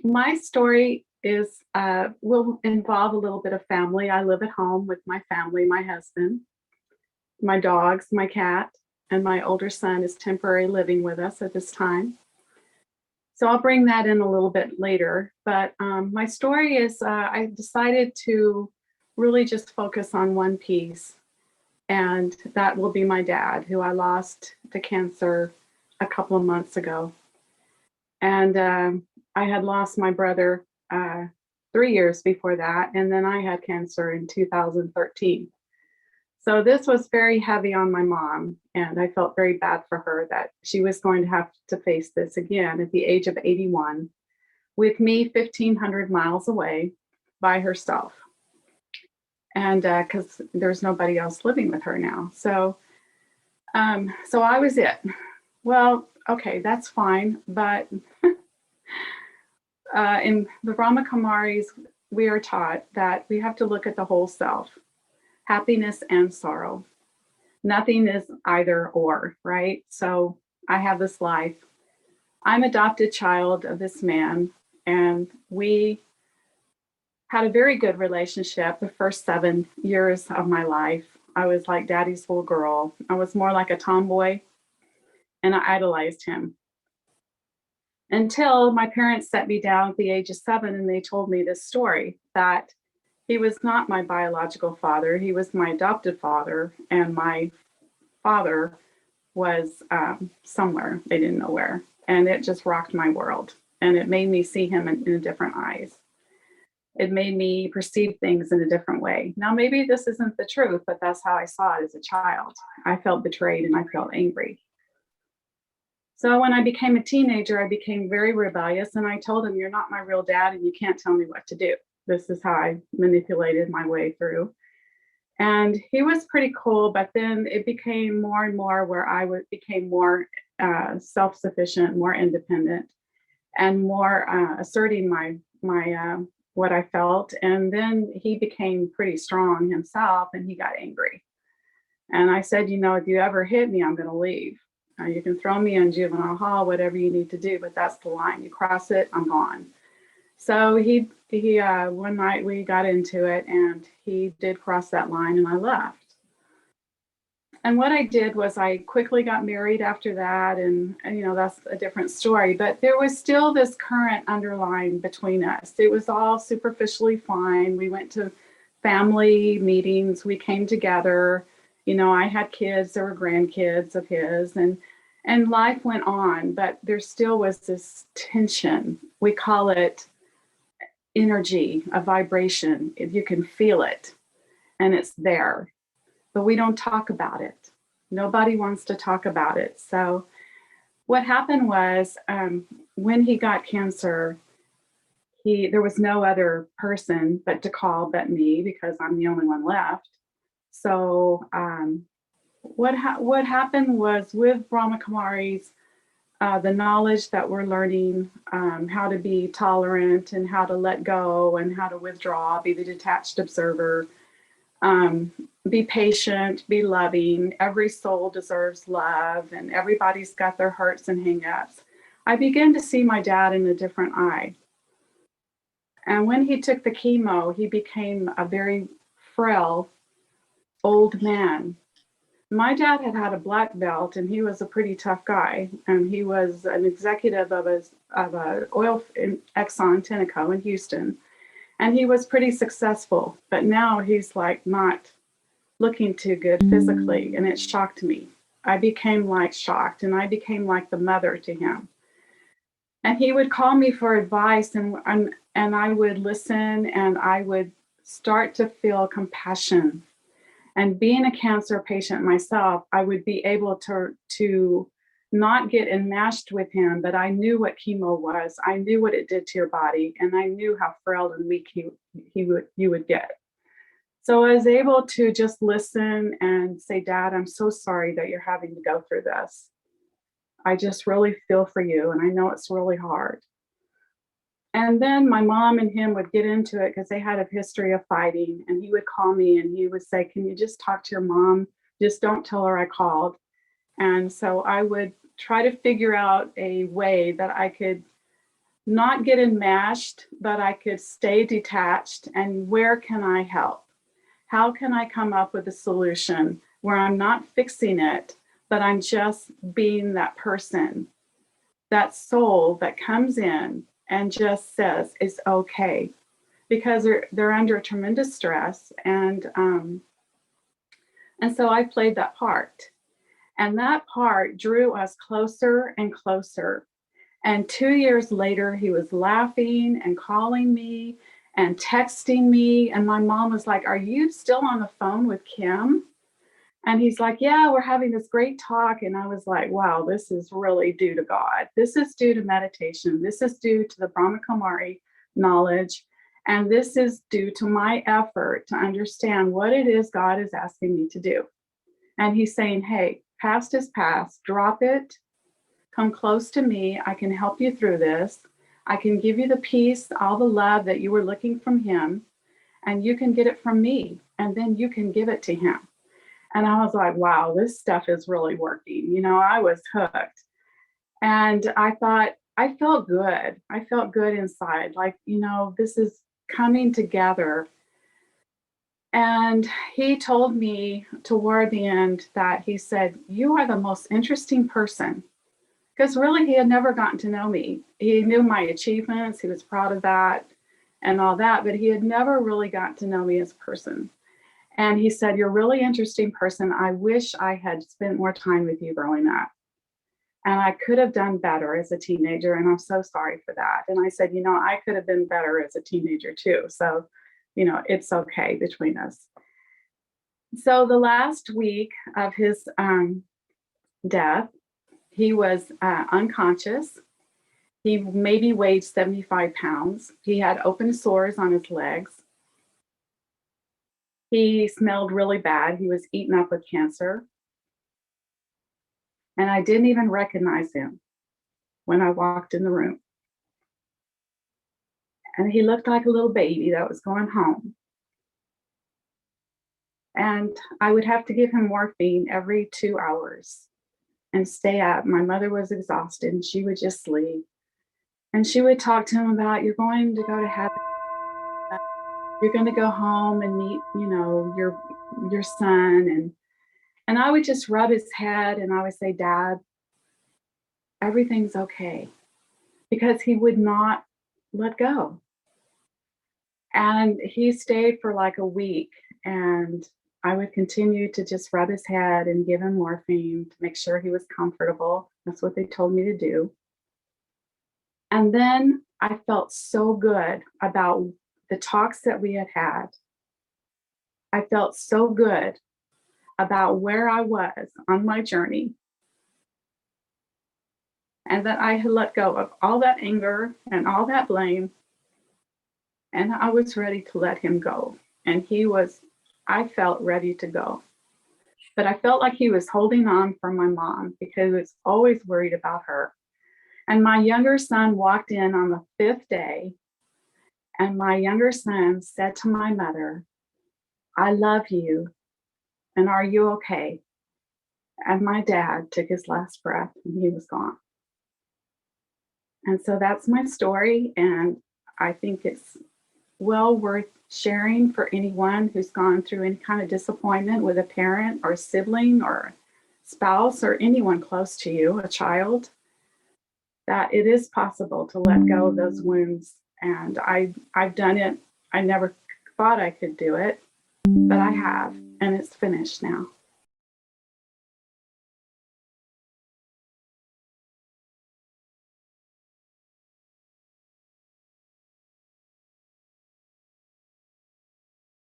My story is will involve a little bit of family. I live at home with my family, my husband, my dogs, my cat, and my older son is temporarily living with us at this time. So I'll bring that in a little bit later. But my story is I decided to really just focus on one piece, and that will be my dad, who I lost to cancer a couple of months ago. And I had lost my brother 3 years before that, and then I had cancer in 2013. So this was very heavy on my mom, and I felt very bad for her that she was going to have to face this again at the age of 81 with me 1,500 miles away by herself. And because there's nobody else living with her now. So I was it. Well, okay, that's fine. But in the Brahma Kumaris, we are taught that we have to look at the whole self, happiness and sorrow. Nothing is either or, right? So I have this life. I'm adopted child of this man, and we had a very good relationship the first 7 years of my life. I was like daddy's little girl. I was more like a tomboy, and I idolized him until my parents set me down at the age of 7 and they told me this story that he was not my biological father. He was my adopted father, and my father was somewhere. They didn't know where. And it just rocked my world. And it made me see him in different eyes. It made me perceive things in a different way. Now, maybe this isn't the truth, but that's how I saw it as a child. I felt betrayed and I felt angry. So when I became a teenager, I became very rebellious, and I told him, "You're not my real dad, and you can't tell me what to do." This is how I manipulated my way through. And he was pretty cool, but then it became more and more where became more self-sufficient, more independent, and more asserting my what I felt. And then he became pretty strong himself, and he got angry. And I said, if you ever hit me, I'm going to leave. You can throw me in juvenile hall, whatever you need to do, but that's the line. You cross it, I'm gone. So he one night we got into it, and he did cross that line, and I left. And what I did was I quickly got married after that, and that's a different story. But there was still this current underlying between us. It was all superficially fine. We went to family meetings. We came together. I had kids. There were grandkids of his, and life went on. But there still was this tension. We call it energy, a vibration. If you can feel it, and it's there, but we don't talk about it. Nobody wants to talk about it. So what happened was when he got cancer, there was no other person to call but me, because I'm the only one left. So what happened was, with Brahma Kumaris, the knowledge that we're learning, how to be tolerant and how to let go and how to withdraw, be the detached observer, be patient, be loving. Every soul deserves love, and everybody's got their hurts and hang-ups. I began to see my dad in a different eye. And when he took the chemo, he became a very frail old man. My dad had a black belt, and he was a pretty tough guy. And he was an executive of a oil in Exxon Tenneco in Houston. And he was pretty successful, but now he's like not looking too good physically. And it shocked me. I became shocked, and I became like the mother to him. And he would call me for advice, and I would listen, and I would start to feel compassion. And being a cancer patient myself, I would be able to not get enmeshed with him, but I knew what chemo was. I knew what it did to your body, and I knew how frail and weak you would get. So I was able to just listen and say, "Dad, I'm so sorry that you're having to go through this. I just really feel for you, and I know it's really hard." And then my mom and him would get into it because they had a history of fighting. And he would call me and he would say, "Can you just talk to your mom? Just don't tell her I called." And so I would try to figure out a way that I could not get enmeshed, but I could stay detached. And where can I help? How can I come up with a solution where I'm not fixing it, but I'm just being that person, that soul that comes in and just says it's okay, because they're under tremendous stress. And so I played that part. And that part drew us closer and closer. And 2 years later, he was laughing and calling me and texting me. And my mom was like, "Are you still on the phone with Kim?" And he's like, "Yeah, we're having this great talk." And I was like, wow, this is really due to God. This is due to meditation. This is due to the Brahma Kumari knowledge. And this is due to my effort to understand what it is God is asking me to do. And he's saying, hey, past is past, drop it, come close to me. I can help you through this. I can give you the peace, all the love that you were looking from him, and you can get it from me, and then you can give it to him. And I was like, wow, this stuff is really working. You know, I was hooked. And I thought, I felt good. I felt good inside. Like, you know, this is coming together. And he told me toward the end that he said, "You are the most interesting person." Because really, he had never gotten to know me. He knew my achievements. He was proud of that and all that. But he had never really gotten to know me as a person. And he said, "You're a really interesting person. I wish I had spent more time with you growing up. And I could have done better as a teenager. And I'm so sorry for that." And I said, "You know, I could have been better as a teenager too. So, you know, it's okay between us." So the last week of his death, he was unconscious. He maybe weighed 75 pounds. He had open sores on his legs. He smelled really bad. He was eaten up with cancer. And I didn't even recognize him when I walked in the room. And he looked like a little baby that was going home. And I would have to give him morphine every 2 hours and stay up. My mother was exhausted and she would just sleep. And she would talk to him about, "You're going to go to heaven. You're going to go home and meet, you know, your son." And I would just rub his head and I would say, "Dad, everything's okay," because he would not let go. And he stayed for like a week, and I would continue to just rub his head and give him morphine to make sure he was comfortable. That's what they told me to do. And then I felt so good about the talks that we had had. I felt so good about where I was on my journey, and that I had let go of all that anger and all that blame, and I was ready to let him go. And I felt ready to go. But I felt like he was holding on for my mom because he was always worried about her. And my younger son walked in on the 5th day, and my younger son said to my mother, "I love you, and are you okay?" And my dad took his last breath and he was gone. And so that's my story. And I think it's well worth sharing for anyone who's gone through any kind of disappointment with a parent or sibling or spouse or anyone close to you, a child, that it is possible to let go of those wounds. And I've done it. I never thought I could do it, but I have, and it's finished now.